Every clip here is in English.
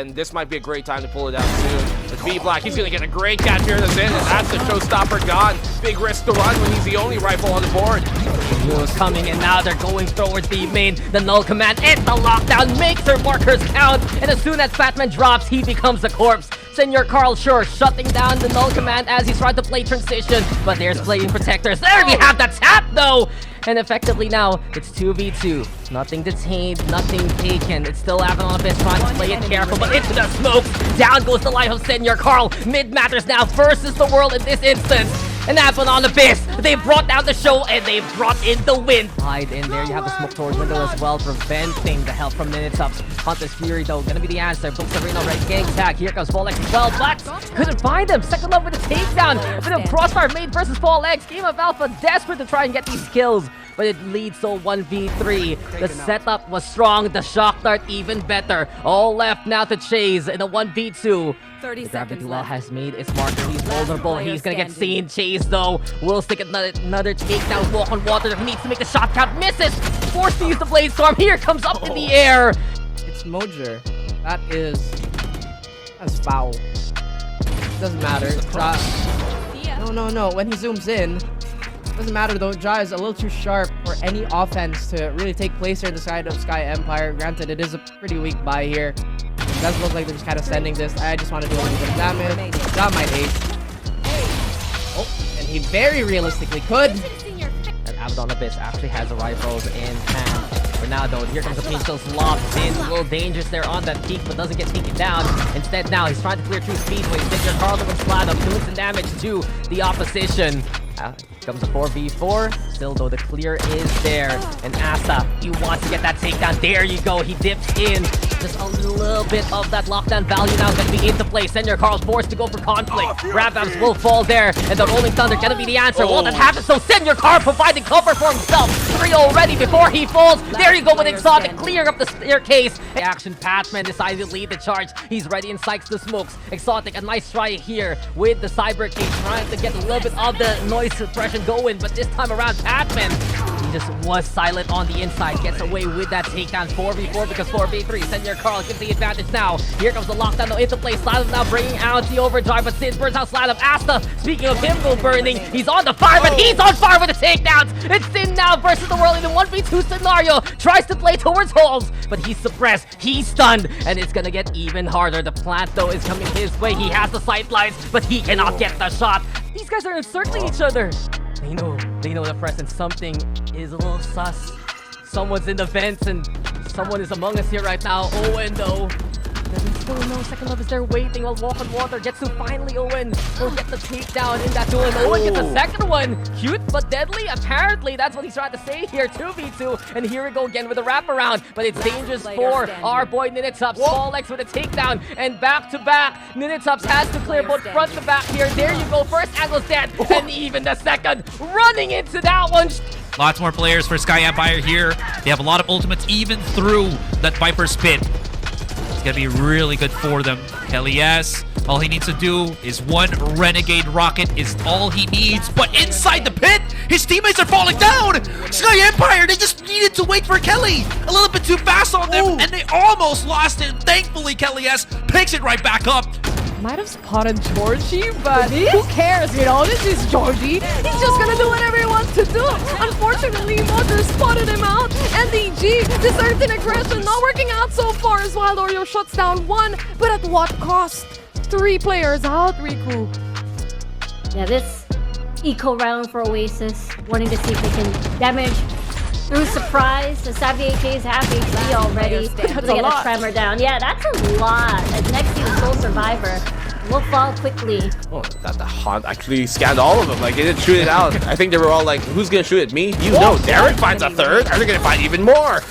and this might be a great time to pull it out soon. With B-Black, he's going to get a great catch here in the Zin, and that's the showstopper gone. Big risk to run when he's the only rifle on the board. Duels coming, and now they're going towards B main. The null command and the lockdown makes their markers count, and as soon as Fatman drops, he becomes a corpse. Senior Carl Sure shutting down the null command as he's trying to play transition, but there's playing protectors. There we have the tap though! And effectively now, it's 2v2. Nothing detained, nothing taken. It's still Avalon Abyss trying to play it careful, but into the smoke. Down goes the life of Senior Carl. Mid matters now versus the world in this instance. And Avalon Abyss, they brought down the show and they brought in the win. Hide in there, you have the smoke towards window as well, preventing the help from Minitups. Hunter's Fury though, gonna be the answer. Books Arena right gang tag. Here comes Paul X as well. Blacks couldn't find him. Second love with a takedown. A bit of crossfire made versus Paul X. Game of Alpha desperate to try and get these kills, but it leads to 1v3. The setup was strong, the shock dart even better. All left now to chase in a 1v2. 30 seconds Duel left. has made his marker. He's vulnerable. He's gonna get seen. Chase though. Will stick another takedown. Walk on water. He needs to make the shot count. Misses. Forced to use the blade storm. Here comes up in the air. It's Mojer. That's foul. Doesn't matter. No. When he zooms in, doesn't matter though. Ja is a little too sharp for any offense to really take place here in the side of Sky Empire. Granted, it is a pretty weak buy here. It does look like they're just kind of sending this. I just want to do a little bit of damage. Ja might ace. Oh, and he very realistically could. And Abaddon Abyss actually has the rifles in hand. For now though, here comes the Pinchos locked in. A little dangerous there on that peak, but doesn't get taken down. Instead now, he's trying to clear through Speedway. Victor Carlton with flat up, doing some damage to the opposition. Comes a 4v4. Still though, the clear is there. And Asa, he wants to get that takedown. There you go. He dips in. Just a little bit of that lockdown value now going to be into play. Senior Carl's forced to go for conflict. Rabams will fall there. And the Rolling Thunder going to be the answer. Well, that happens. So Senior Carl providing cover for himself. 3 already before he falls. There you go with Exotic clearing up the staircase. Action Patman decides to lead the charge. He's ready and psychs the smokes. Exotic, a nice try here with the Cyber Cage. Trying to get a little bit of the noise suppression going. But this time around, Patman, he just was silent on the inside. Gets away with that takedown. 4v4 because 4v3. Senior Carl gives the advantage now. Here comes the lockdown though into play. Slalom now bringing out the overdrive, but Sid burns out Slalom. Asta, speaking of him go burning, he's on the fire, but he's on fire with the takedowns. It's Sin now versus the world in a 1v2 scenario. Tries to play towards holes, but he's suppressed. He's stunned, and it's gonna get even harder. The plant though is coming his way. He has the sight lines, but he cannot get the shot. These guys are encircling each other. They know the presence. Something is a little sus. Someone's in the vents and someone is among us here right now. Owen though, doesn't still know. Second love is there waiting while Walk on Water gets to finally Owen will get the takedown in that duel. And Owen gets the second one. Cute but deadly. Apparently that's what he's trying to say here. 2v2, and here we go again with a wraparound. But it's dangerous for our boy Ninitups. Paul X with a takedown, and back to back. Ninitups has to clear both front to back here. There you go. First angle's dead, and even the second running into that one. Lots more players for Sky Empire here. They have a lot of ultimates even through that Viper spin. It's gonna be really good for them. Kelly S, all he needs to do is one Renegade Rocket is all he needs. But inside the pit, his teammates are falling down. Sky Empire, they just needed to wait for Kelly. A little bit too fast on them, and they almost lost it. Thankfully, Kelly S picks it right back up. Might have spotted Georgie, but who cares, you know? This is Georgie. He's just gonna do whatever he wants to do. Unfortunately, Motor spotted him out, and the G deserved an aggression. Not working out so far as Wild Oreo shuts down one, but at what cost? 3 players out, Riku. Yeah, this eco round for Oasis, wanting to see if they can damage through surprise. The Savvy AK is half HP already. To get a tremor down. Yeah, that's a lot. And next team, Sole Survivor, will fall quickly. Oh, that the Hunt actually scanned all of them. Like, they didn't shoot it out. I think they were all like, who's gonna shoot at me? You know, Derek finds a third. Are they gonna find even more?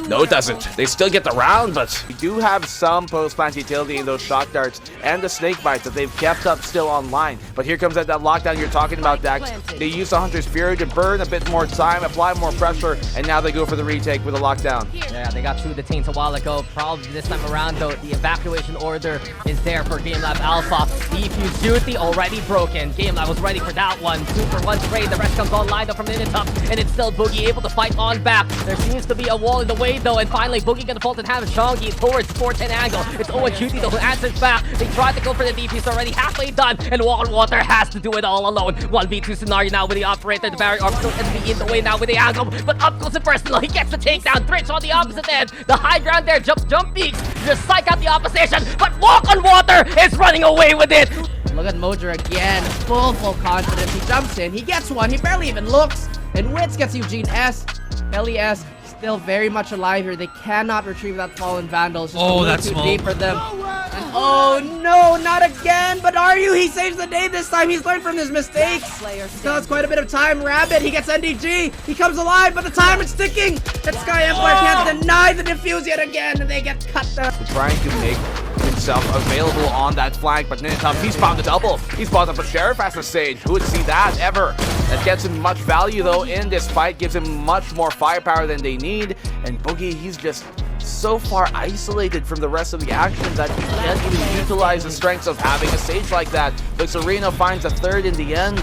No, it doesn't. They still get the round, but we do have some post-plant utility in those shock darts and the snake bites that they've kept up still online. But here comes that lockdown you're talking about, Dax. They use the Hunter's Fury to burn a bit more time, apply more pressure, and now they go for the retake with a lockdown. Yeah, they got 2 detained a while ago. Probably this time around, though, the evacuation order is there for Game Lab Alpha. Defuse duty already broken. Game Lab was ready for that one. 2 for 1 trade. The rest comes online though from Ninitups, and it's still Boogie able to fight on back. There seems to be a wall in the way. away though, and finally Boogie gonna fall to have Shongi towards 410 angle. It's Owen Judy though who answers back. They tried to go for the DPs already, halfway done, and Water has to do it all alone. 1v2 scenario now with the operator, the barrier Orbital enemy in the way now with the angle, but up close and personal, he gets the takedown. Thritch on the opposite end, the high ground there, jump peaks, just psych out the opposition, but Walk on Water is running away with it. Look at Mojer again, full confidence. He jumps in, he gets one, he barely even looks, and Wits gets Eugene S. Kelly S. still very much alive here. They cannot retrieve that fallen Vandal. It's just a little too deep for them. And oh no, not again! But are you? He saves the day this time. He's learned from his mistakes. Still has quite a bit of time. Rabbit, he gets NDG. He comes alive, but the time is ticking. That Sky Empire can't deny the defuse yet again, and they get cut down. Trying to make himself available on that flank, but Ninitub, he's found the double. He's bought up a Sheriff as a Sage. Who would see that ever? That gets him much value though in this fight, gives him much more firepower than they need, and Boogie, he's just so far isolated from the rest of the action that he can't even utilize the strengths of having a Sage like that. Vixarino finds a third in the end.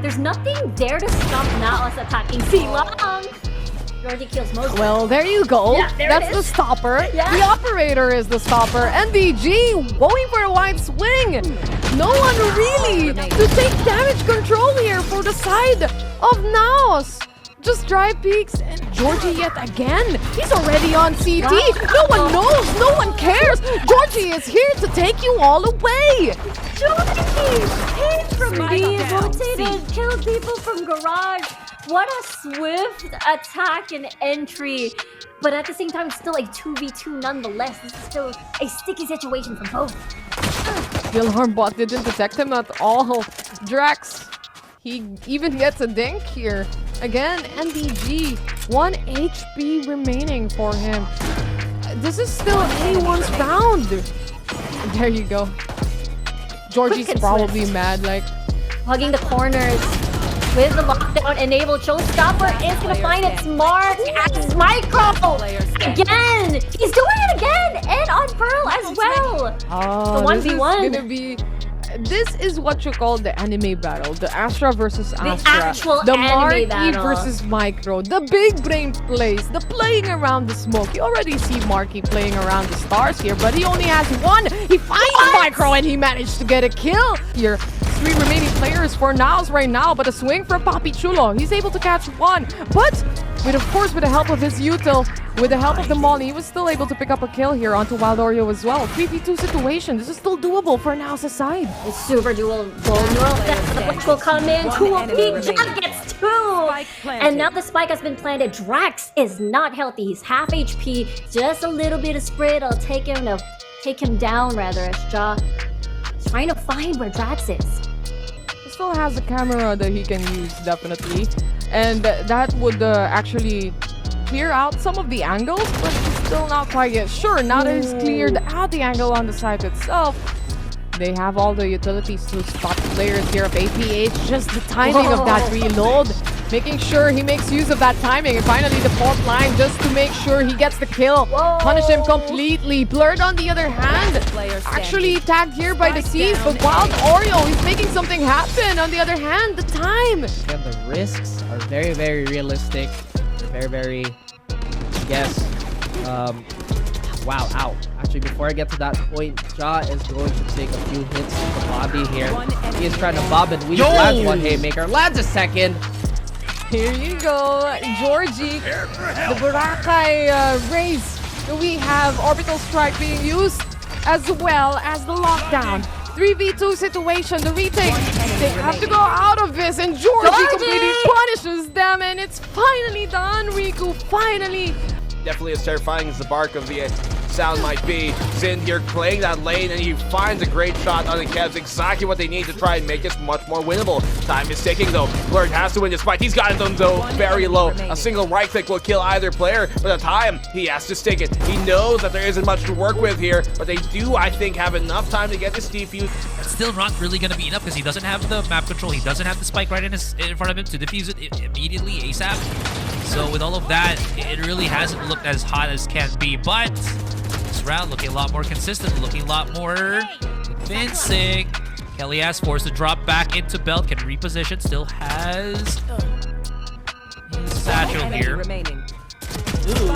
There's nothing there to stop Naos attacking C-Long. Georgie kills most. Well, there you go. Yeah, That's the stopper. Yeah. The operator is the stopper. NDG going for a wide swing. No one really to take damage control here for the side of Naos. Just drive peaks and Georgie yet again. He's already on CT. No one knows. No one cares. Georgie is here to take you all away. Georgie came from being rotated, killed people from garage. What a swift attack and entry. But at the same time, it's still a 2v2 nonetheless. This is still a sticky situation for both. The alarm bot didn't detect him at all. Drax, he even gets a dink here. Again, NDG, 1 HP remaining for him. This is still anyone's round. There you go. Georgie's probably mad, like hugging the corners with the lockdown enabled. Showstopper is gonna find its mark as Micro again. He's doing it again, and on Pearl as well. Oh, the 1v1. This is what you call the anime battle. The Astra versus Astra. The actual the anime Marky battle. versus Micro. The big brain plays. The playing around the smoke. You already see Marky playing around the stars here, but he only has one. He finds Micro and he managed to get a kill here. 3 remaining players for Naos right now, but a swing from Papi Chulo. He's able to catch one, but with, of course, with the help of his util, with the help of the Molly, he was still able to pick up a kill here onto Wild Oreo as well. 3v2 situation. This is still doable for Naos' side. It's super doable. The Blitz will come in. 2 OP. Jack gets 2. And now the spike has been planted. Drax is not healthy. He's half HP. Just a little bit of spread. I'll take him down rather as Ja is trying to find where Drax is. He still has a camera that he can use, definitely. And that would actually clear out some of the angles, but he's still not quite yet sure. Now that he's cleared out the angle on the site itself, they have all the utilities to spot the players here of APH. Just the timing of that reload, making sure he makes use of that timing. And finally the 4th line just to make sure he gets the kill. Punish him completely. Blurred on the other hand, actually tagged here by the Seas, but Wild Oreo, he's making something happen. On the other hand, the time. Again, the risks are very, very realistic. They're very, I guess, wow, ow. Actually, before I get to that point, Ja is going to take a few hits to the body here. He is trying to bob and weave. Lands one haymaker, lands a second. Here you go, Georgie. The Boracay raise. We have Orbital Strike being used as well as the lockdown. 3v2 situation, the retake. They have to go out of this, and Georgie completely punishes them, and it's finally done. Riku finally. Definitely as terrifying as the bark of the sound might be. Zin here playing that lane, and he finds a great shot on the Kevs. Exactly what they need to try and make this much more winnable. Time is ticking though. Blurred has to win this fight. He's got them though very low. A single right click will kill either player, but the time, he has to stick it. He knows that there isn't much to work with here, but they do, I think, have enough time to get this defuse. It's still not really going to be enough because he doesn't have the map control. He doesn't have the spike right in front of him to defuse it immediately ASAP. So with all of that, it really hasn't looked as hot as can be, but this round looking a lot more consistent, looking a lot more convincing. Kelly has forced to drop back into belt, can reposition, still has his satchel here.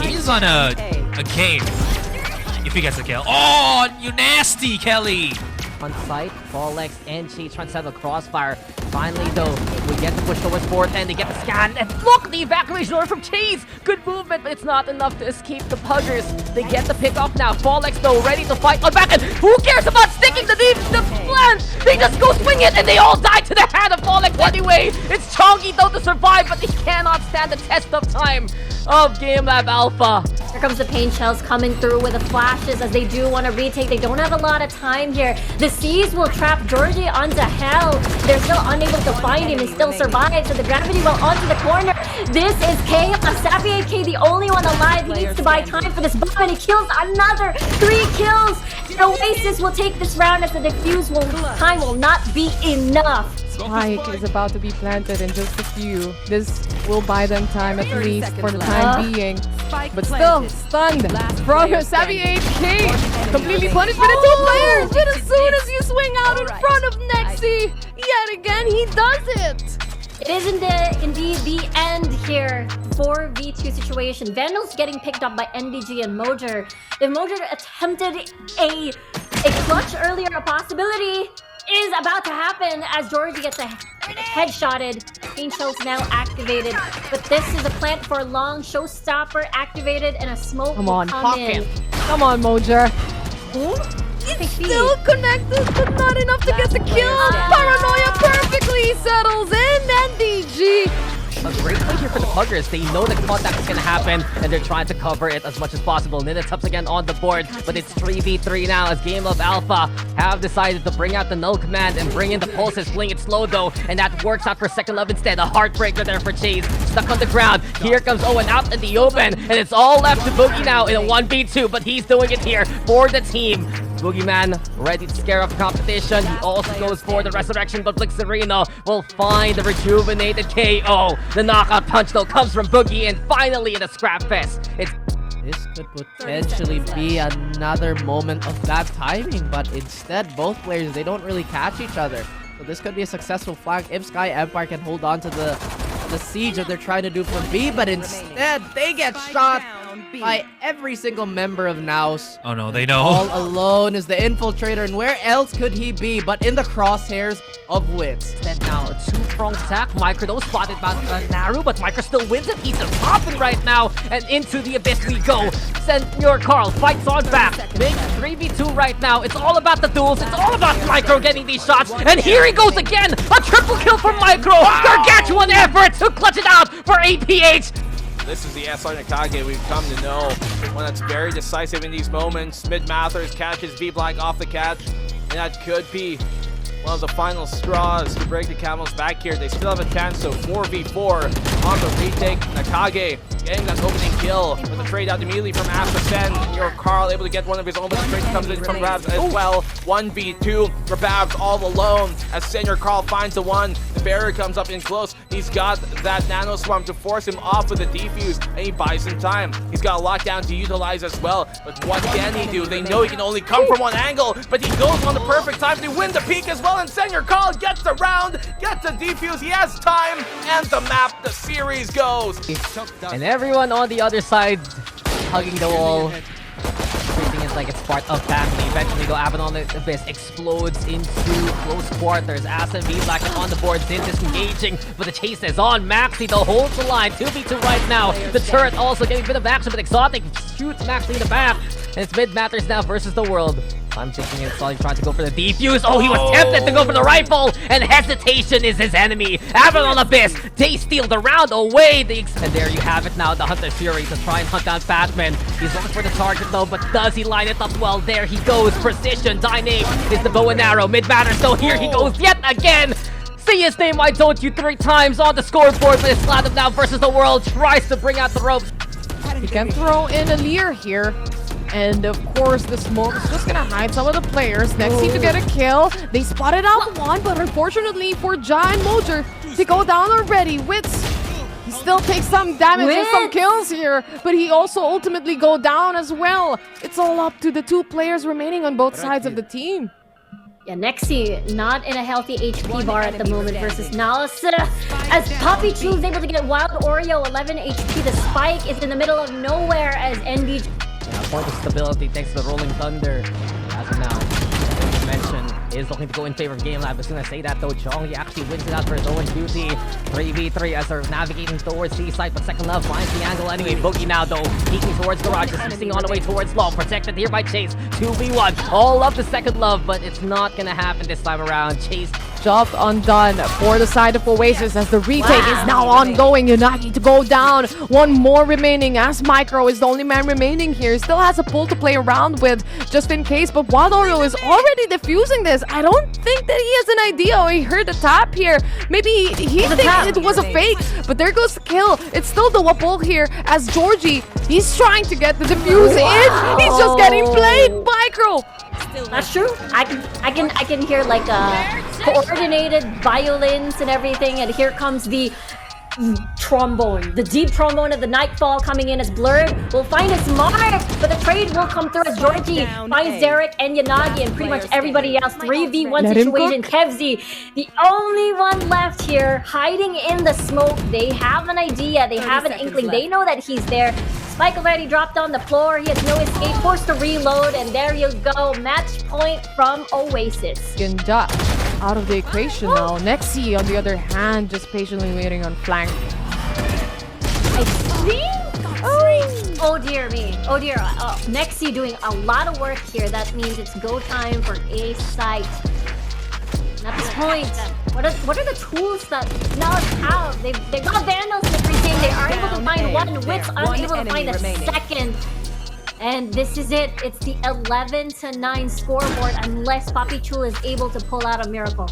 He's on a game. If he gets a kill. Oh, you nasty, Kelly. On site, Volex and Cheese trying to set the crossfire. Finally, though, we get the push towards fourth, and they get the scan. And look, the evacuation order from Cheese. Good movement, but it's not enough to escape the Puggers. They get the pick off now. Volex, though, ready to fight on back end. Who cares about sticking the plan? They just go swing it, and they all die to the hand of Volex anyway. It's Chongi, though, to survive, but he cannot stand the test of time of Game Lab Alpha. Here comes the pain shells coming through with the flashes as they do want to retake. They don't have a lot of time here. The Seas will trap Georgie onto hell. They're still unable to find him. He still survives. So the gravity well onto the corner. This is Chaos. Savvy AK, the only one alive. He needs to buy time for this bomb, and he kills another 3 kills. Oasis will take this round as the defuse time will not be enough. Spike is about to be planted in just a few. This will buy them time at least for the time being. But still, stunned from Savvy 8K. Completely punished by the 2 players. But as soon as you swing out in front of Nexi, yet again, he does it. It is indeed the end here. 4v2 situation. Vandal's getting picked up by NDG and Mojer. If Mojer attempted a clutch earlier, a possibility is about to happen as Georgie gets a headshotted. Pain shells now activated, but this is a plant for a long showstopper activated, and a smoke Come will on, come in. Come on, Mojer. It's Still connected, but not enough to get the kill. Paranoia perfectly settles in. NDG. A great play here for the Puggers. They know the contact is going to happen, and they're trying to cover it as much as possible. Ninetup's again on the board, but it's 3v3 now as Game of Alpha have decided to bring out the null command and bring in the pulses, playing it slow though, and that works out for Second Love instead. A heartbreaker there for Chase, stuck on the ground. Here comes Owen out in the open, and it's all left to Boogie now in a 1v2, but he's doing it here for the team. Boogeyman ready to scare off the competition. He also goes for the resurrection, but Blixerino will find the rejuvenated KO. The knockout punch though comes from Boogie, and finally in a scrap fest. This could potentially be another moment of bad timing, but instead both players, they don't really catch each other. So this could be a successful flank if Sky Empire can hold on to the siege that they're trying to do from B, but instead they get shot by every single member of Naus. Oh no, they know. All alone is the infiltrator, and where else could he be but in the crosshairs of Wits? Instead now, a 2-pronged attack. Micro though spotted by Naru, but Micro still wins it. He's popping right now, and into the abyss we go. Senor Carl fights on back. Big 3v2 right now. It's all about the duels. It's all about Micro getting these shots, and here he goes again. A triple kill for Micro. Gargantuan effort to clutch it out for APH. This is the SR Nakage we've come to know. One that's very decisive in these moments. Mid-Mathers catches V-Black off the catch, and that could be one of the final straws to break the Camel's back here. They still have a chance, so 4v4 on the retake. Nakage getting that opening kill with a trade out immediately from Aspen. Your Carl able to get one of his own, but the trade comes in from Rabs as well. 1v2 for Babs all alone as Senior Carl finds the one. The barrier comes up in close. He's got that nano swarm to force him off with the defuse, and he buys some time. He's got a lockdown to utilize as well, but what can he do? They know he can only come from one angle, but he goes on the perfect time to win the peak as well, and Senior Carl gets the round, gets the defuse. He has time, and the map, the series goes. And everyone on the other side hugging the wall. Treating it like it's part of family. Eventually, though, Abaddon the Abyss explodes into close quarters. Asa and V-Black on the board, Zin disengaging, but the chase is on. Maxi, though, holds the line. 2v2 right now. The turret also getting a bit of action, but Exotic shoots Maxi in the back. And it's Mid-Mathers now versus the world. I'm thinking it's all he's trying to go for the defuse. Oh, he was tempted to go for the rifle, and hesitation is his enemy. Abaddon Abyss, they steal the round away. And there you have it now, the Hunter Fury to try and hunt down Fatman. He's looking for the target though, but does he line it up well? There he goes, precision, Dyname is the bow and arrow. Mid-Mathers, so here he goes yet again. See his name, I told you 3 times on the scoreboard, but it's Sladom now versus the world. Tries to bring out the ropes. He can throw in a Lear here. And of course, the smoke is just gonna hide some of the players. Nexi to get a kill. They spotted out one, but unfortunately for Ja and Mojer, they go down already. Wits, he still takes some damage and some kills here, but he also ultimately go down as well. It's all up to the 2 players remaining on both sides of the team. Yeah, Nexi not in a healthy HP bar at the moment versus Nalus. As Poppy Chu is able to get Wild Oreo 11 HP, the spike is in the middle of nowhere as NBG. Yeah, for the stability thanks to the Rolling Thunder. As of now, as you mentioned, is looking to go in favor of Game Lab. As soon as I say that though, Chong, he actually wins it out for his own duty. 3v3 as they're navigating towards C-side, but Second Love finds the angle anyway. Boogie now though, peeking towards Garage, assisting on the way towards Law. Protected here by Chase. 2v1. All love the Second Love, but it's not gonna happen this time around. Chase Job undone for the side of Oasis as the retake is now ongoing. Unagi to go down. One more remaining as Micro is the only man remaining here. Still has a pull to play around with just in case, but Wild Oreo is already defusing this. I don't think that he has an idea, or he heard a tap here. Maybe he thinks it was a fake, but there goes the kill. It's still the Wapol here as Georgie, he's trying to get the defuse in. He's just getting played. Micro. That's true. I can hear like coordinated violins and everything, and here comes the trombone, the deep trombone of the Nightfall coming in as Blurred will find its mark, but the trade will come through as Georgie finds Derek and Yanagi and pretty much everybody else. 3v1 situation. Kevzi, the only one left here, hiding in the smoke. They have an idea, they have an inkling, they know that he's there. Spike already dropped on the floor, he has no escape, forced to reload, and there you go, match point from Oasis. Ginja out of the equation now. Nexi, on the other hand, just patiently waiting on flank. I think... Oh dear me. Oh dear. Oh, Nexi doing a lot of work here. That means it's go time for A site. And at this point, what are the tools that Nalus have? They've got Vandals in the pre-game. They are able to find one. Wits unable to find a second. And this is it. It's the 11-9 scoreboard unless Poppy Chula is able to pull out a miracle.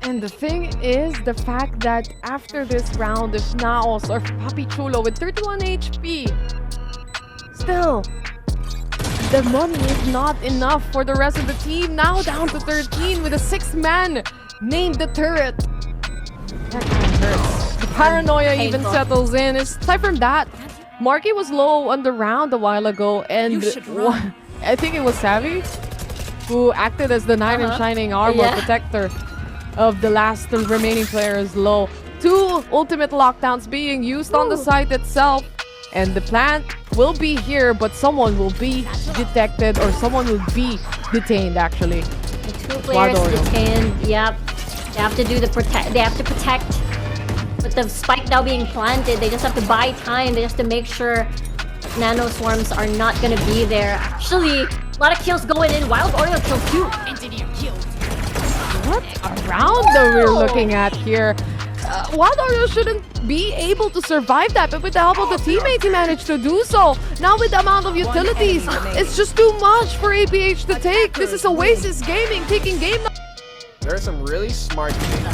And the thing is the fact that after this round, if Naos or Poppy Chulo with 31 HP, still, the money is not enough for the rest of the team. Now down to 13 with a 6th man named the Turret. That kind of hurts. The paranoia even settles in. Aside from that, Marky was low on the round a while ago, and I think it was Savvy who acted as the knight in shining armor protector of the last remaining players low. 2 ultimate lockdowns being used on the site itself, and the plant will be here, but someone will be detected, or someone will be detained actually. The 2 players detained, yep. They have to do the they have to protect. With the spike now being planted, they just have to buy time. They just have to make sure nano swarms are not gonna be there. Actually, a lot of kills going in. Wild Oreo kills too. What a round that we're looking at here. Wild Oreo shouldn't be able to survive that, but with the help of the teammates, he managed to do so. Now with the amount of utilities, it's just too much for APH to take. This is Oasis Gaming taking game. There are some really smart things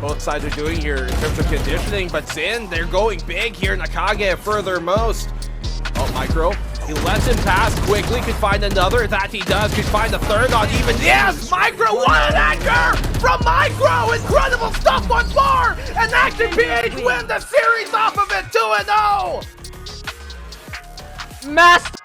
both sides are doing here in terms of conditioning, but Zin, they're going big here. Nakage furthermost. Oh, Micro. He lets him pass quickly, could find another. That he does, could find a third on even. Yes, Micro, what an anchor from Micro! Incredible stuff once more! And Action PH win the series off of it 2-0! Master